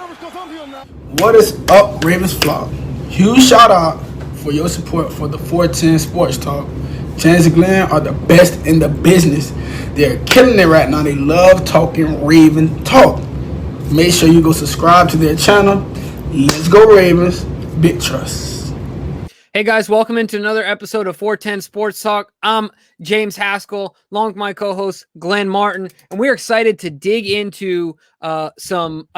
What is up, Ravens flock? Huge shout out for your support for the 410 Sports Talk. James and Glenn are the best in the business. They're killing it right now. They love talking Raven talk. Make sure you go subscribe to their channel. Let's go Ravens. Big trust. Hey guys, welcome into another episode of 410 Sports Talk. I'm James Haskell, along with my co-host Glenn Martin, and we're excited to dig into a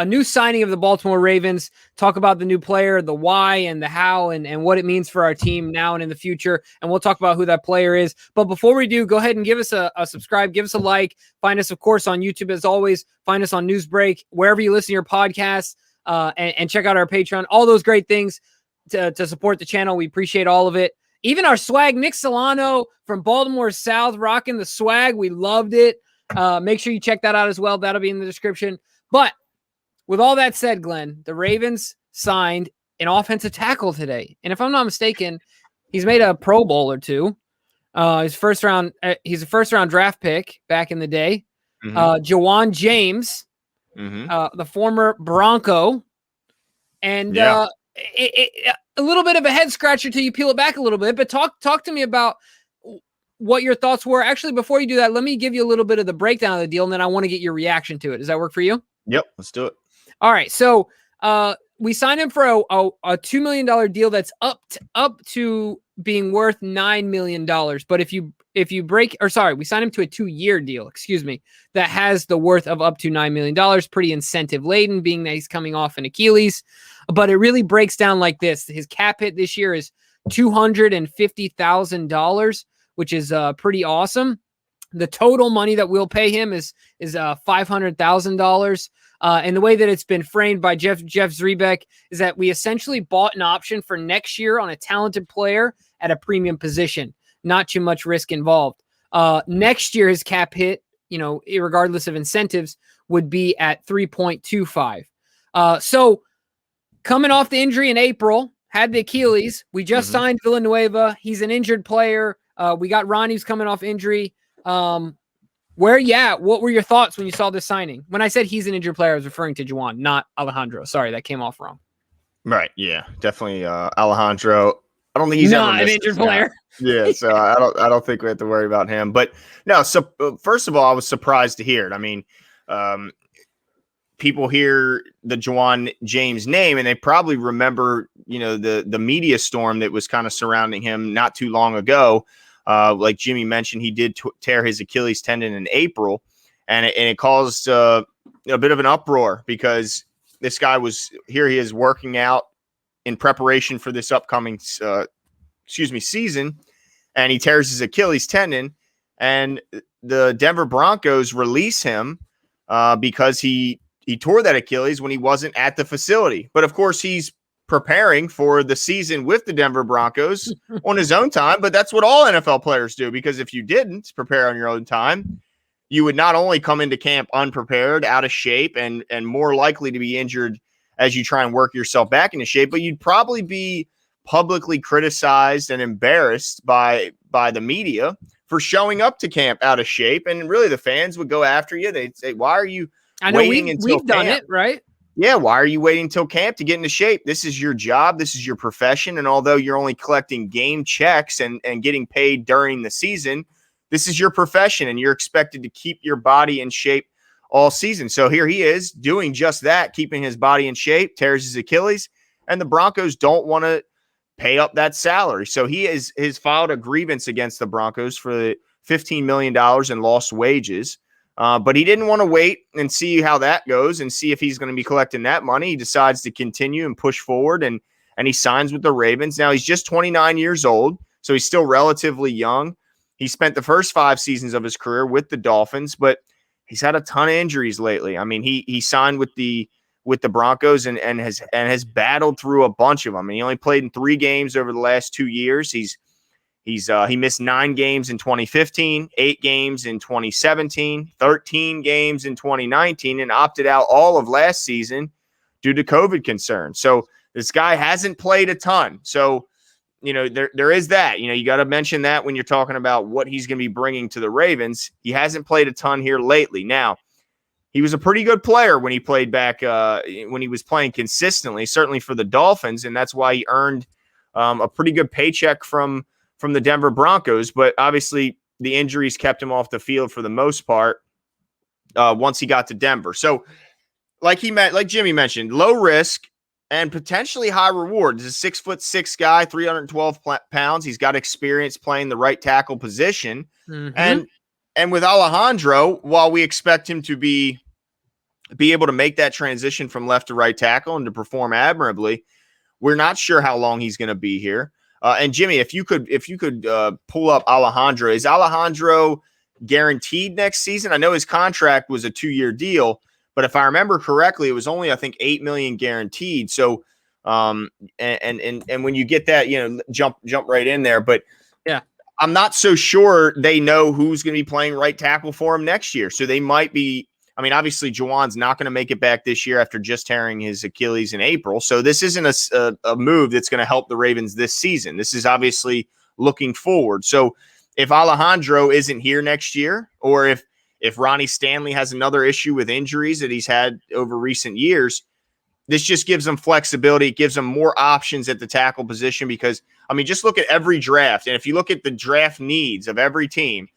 new signing of the Baltimore Ravens, talk about the new player, the why and the how, and what it means for our team now and in the future, and we'll talk about who that player is. But before we do, go ahead and give us a subscribe, give us a like, find us, of course, on YouTube as always, find us on Newsbreak, wherever you listen to your podcasts, and check out our Patreon, all those great things. To support the channel. We appreciate all of it. Even our swag, Nick Solano from Baltimore South, rocking the swag. We loved it. Make sure you check that out as well. That'll be in the description. But with all that said, Glenn, the Ravens signed an offensive tackle today. And if I'm not mistaken, he's made a Pro Bowl or two. He's a first round draft pick back in the day. Ja'Wuan James, the former Bronco. And a little bit of a head scratcher till you peel it back a little bit, but talk to me about what your thoughts were. Actually, before you do that, let me give you a little bit of the breakdown of the deal, and then I want to get your reaction to it. Does that work for you? Yep, let's do it. All right, so we signed him for a $2 million deal that's up to being worth $9 million. But if you we signed him to a 2-year deal, that has the worth of up to $9 million. Pretty incentive laden, being that he's coming off an Achilles. But it really breaks down like this. His cap hit this year is $250,000, which is pretty awesome. The total money that we'll pay him is $500,000. And the way that it's been framed by Jeff Zrebeck is that we essentially bought an option for next year on a talented player at a premium position. Not too much risk involved. Next year, his cap hit, regardless of incentives, would be at 3.25. So coming off the injury in April, had the Achilles. We just signed Villanueva. He's an injured player. We got Ronnie who's coming off injury. What were your thoughts when you saw this signing? When I said he's an injured player, I was referring to Ja'Wuan, not Alejandro. Sorry, that came off wrong. Right, yeah, definitely Alejandro. I don't think he's not an injured player. Yeah, so I don't think we have to worry about him. But no, so first of all, I was surprised to hear it. I mean, people hear the Ja'Wuan James name and they probably remember, the media storm that was kind of surrounding him not too long ago. Like Jimmy mentioned, he did tear his Achilles tendon in April, and it caused a bit of an uproar because this guy he is working out in preparation for this upcoming season, and he tears his Achilles tendon, and the Denver Broncos release him because he tore that Achilles when he wasn't at the facility. But of course, he's preparing for the season with the Denver Broncos on his own time. But that's what all NFL players do, because if you didn't prepare on your own time, you would not only come into camp unprepared, out of shape, and more likely to be injured as you try and work yourself back into shape, but you'd probably be publicly criticized and embarrassed by the media for showing up to camp out of shape. And really the fans would go after you. They'd say, why are you waiting until we've done it, right? Yeah, why are you waiting until camp to get into shape? This is your job. This is your profession. And although you're only collecting game checks and getting paid during the season, this is your profession, and you're expected to keep your body in shape all season. So here he is doing just that, keeping his body in shape, tears his Achilles, and the Broncos don't want to pay up that salary. So he has filed a grievance against the Broncos for the $15 million in lost wages. But he didn't want to wait and see how that goes and see if he's going to be collecting that money. He decides to continue and push forward, and he signs with the Ravens. Now, he's just 29 years old, so he's still relatively young. He spent the first 5 seasons of his career with the Dolphins, but he's had a ton of injuries lately. I mean, he signed with the Broncos and has battled through a bunch of them. And he only played in 3 games over the last 2 years. He missed 9 games in 2015, 8 games in 2017, 13 games in 2019, and opted out all of last season due to COVID concerns. So this guy hasn't played a ton. So, there is that. You got to mention that when you're talking about what he's going to be bringing to the Ravens. He hasn't played a ton here lately. Now, he was a pretty good player when he played back when he was playing consistently, certainly for the Dolphins, and that's why he earned a pretty good paycheck from the Denver Broncos. But obviously, the injuries kept him off the field for the most part once he got to Denver. So, like Jimmy mentioned, low risk and potentially high reward. He's a 6'6" guy, 312 pounds. He's got experience playing the right tackle position, and with Alejandro, while we expect him to be able to make that transition from left to right tackle and to perform admirably, we're not sure how long he's going to be here. And Jimmy, if you could pull up Alejandro, is Alejandro guaranteed next season? I know his contract was a 2-year deal, but if I remember correctly, it was only, I think, $8 million guaranteed. So, and when you get that, jump right in there. But yeah, I'm not so sure they know who's going to be playing right tackle for him next year. So they might be. I mean, obviously, Ja'Wuan's not going to make it back this year after just tearing his Achilles in April. So this isn't a move that's going to help the Ravens this season. This is obviously looking forward. So if Alejandro isn't here next year, or if Ronnie Stanley has another issue with injuries that he's had over recent years, this just gives them flexibility. It gives them more options at the tackle position because, I mean, just look at every draft. And if you look at the draft needs of every team,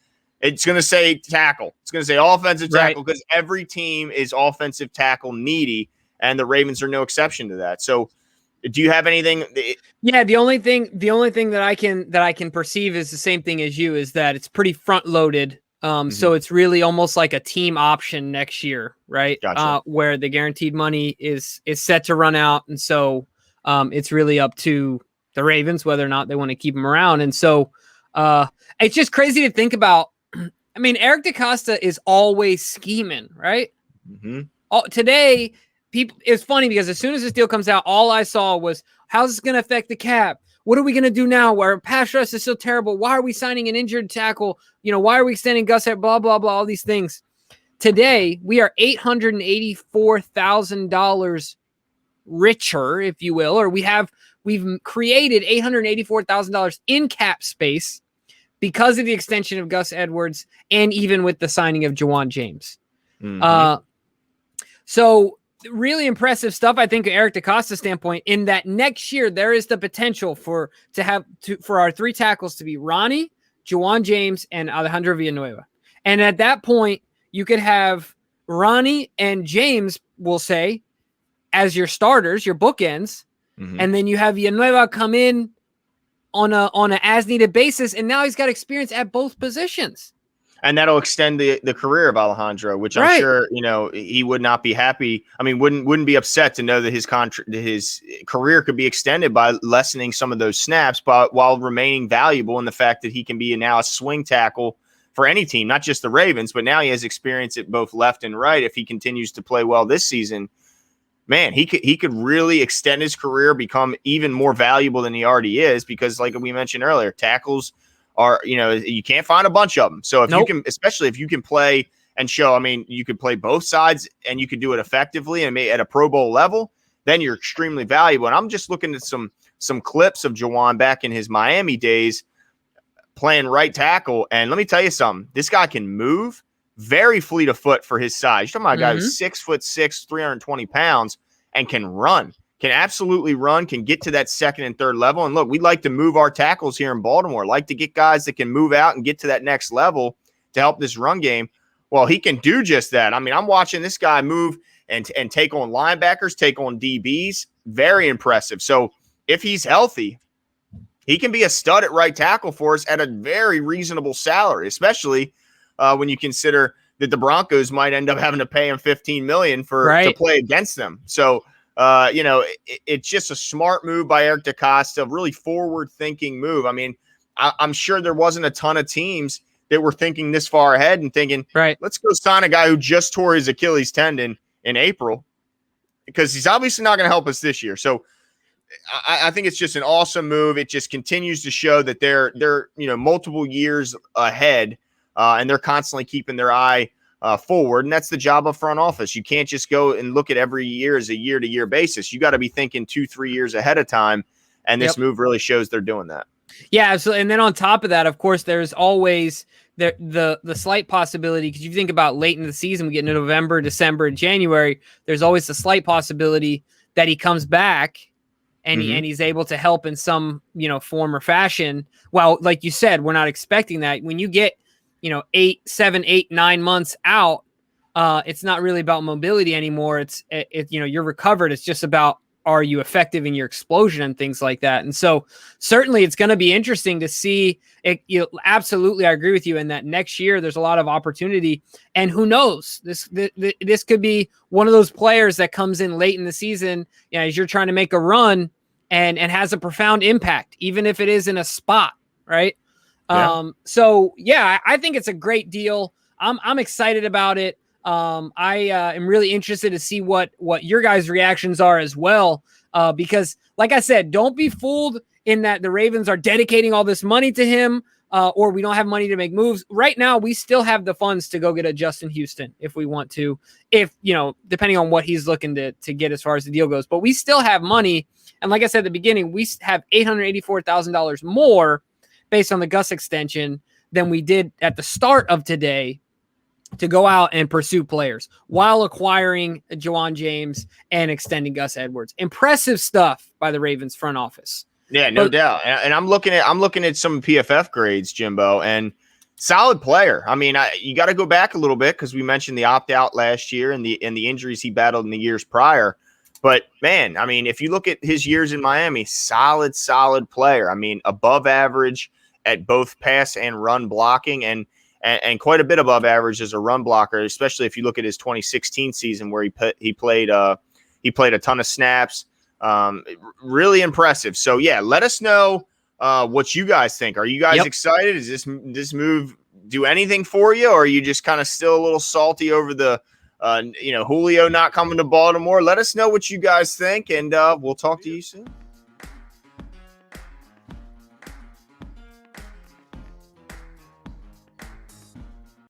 it's going to say tackle. It's going to say offensive tackle because every team is offensive tackle needy, and the Ravens are no exception to that. So, do you have anything? Yeah, the only thing that I can perceive is the same thing as you, is that it's pretty front loaded. So it's really almost like a team option next year, right? Gotcha. Where the guaranteed money is set to run out, and so it's really up to the Ravens whether or not they want to keep him around. And so it's just crazy to think about. I mean, Eric DaCosta is always scheming, right? Today, it's funny because as soon as this deal comes out, all I saw was, how's this going to affect the cap? What are we going to do now? Our pass rush is so terrible. Why are we signing an injured tackle? Why are we extending Gus at blah, blah, blah, all these things. Today, we are $884,000 richer, if you will, or we've created $884,000 in cap space because of the extension of Gus Edwards and even with the signing of Ja'Wuan James. So really impressive stuff, I think, Eric DaCosta's standpoint, in that next year there is the potential for our three tackles to be Ronnie, Ja'Wuan James, and Alejandro Villanueva. And at that point, you could have Ronnie and James, we'll say, as your starters, your bookends, and then you have Villanueva come in on a as needed basis, and now he's got experience at both positions. And that'll extend the career of Alejandro, which I'm sure he would not be happy. I mean, wouldn't be upset to know that his career could be extended by lessening some of those snaps, but while remaining valuable in the fact that he can be now a swing tackle for any team, not just the Ravens, but now he has experience at both left and right. If he continues to play well this season, man, he could really extend his career, become even more valuable than he already is, because like we mentioned earlier, tackles are, you can't find a bunch of them. So if you can, especially if you can play and show, I mean, you could play both sides and you could do it effectively and at a Pro Bowl level, then you're extremely valuable. And I'm just looking at some clips of Ja'Wuan back in his Miami days playing right tackle. And let me tell you something, this guy can move, very fleet of foot for his size. You're talking about a guy who's 6'6", 320 pounds, and can run, can absolutely run, can get to that second and third level. And look, we like to move our tackles here in Baltimore, like to get guys that can move out and get to that next level to help this run game. Well, he can do just that. I mean, I'm watching this guy move and take on linebackers, take on DBs. Very impressive. So if he's healthy, he can be a stud at right tackle for us at a very reasonable salary, especially when you consider that the Broncos might end up having to pay him $15 million to play against them. So, it's just a smart move by Eric DaCosta, a really forward-thinking move. I mean, I'm sure there wasn't a ton of teams that were thinking this far ahead and thinking, let's go sign a guy who just tore his Achilles tendon in April, because he's obviously not going to help us this year. So I think it's just an awesome move. It just continues to show that they're multiple years ahead. And they're constantly keeping their eye forward, and that's the job of front office. You can't just go and look at every year as a year-to-year basis. You got to be thinking 2-3 years ahead of time, and this move really shows they're doing that. Yeah, absolutely. And then on top of that, of course, there's always the slight possibility, because you think about late in the season, we get into November, December, and January, there's always the slight possibility that he comes back and he's able to help in some, form or fashion. Well, like you said, we're not expecting that. When you get, 7, 8, 9 months out, it's not really about mobility anymore. It's you're recovered. It's just about, are you effective in your explosion and things like that? And so certainly it's going to be interesting to see it. Absolutely. I agree with you in that next year, there's a lot of opportunity, and who knows, this could be one of those players that comes in late in the season, as you're trying to make a run and has a profound impact, even if it is in a spot. Right. Yeah. So yeah, I think it's a great deal. I'm excited about it. I am really interested to see what your guys' reactions are as well, because like I said, don't be fooled in that the Ravens are dedicating all this money to him, or we don't have money to make moves. Right now, we still have the funds to go get a Justin Houston if we want to, depending on what he's looking to get as far as the deal goes. But we still have money. And like I said at the beginning, we have $884,000 more based on the Gus extension than we did at the start of today to go out and pursue players while acquiring Ja'Wuan James and extending Gus Edwards. Impressive stuff by the Ravens front office. Yeah, no doubt. And I'm looking at some PFF grades, Jimbo, and solid player. I mean, you got to go back a little bit because we mentioned the opt out last year and the injuries he battled in the years prior. But man, I mean, if you look at his years in Miami, solid player. I mean, above average at both pass and run blocking, and quite a bit above average as a run blocker, especially if you look at his 2016 season where he played a ton of snaps. Really impressive. So yeah, let us know what you guys think. Are you guys excited? Does this move do anything for you, or are you just kind of still a little salty over the Julio not coming to Baltimore? Let us know what you guys think, and we'll talk to you soon.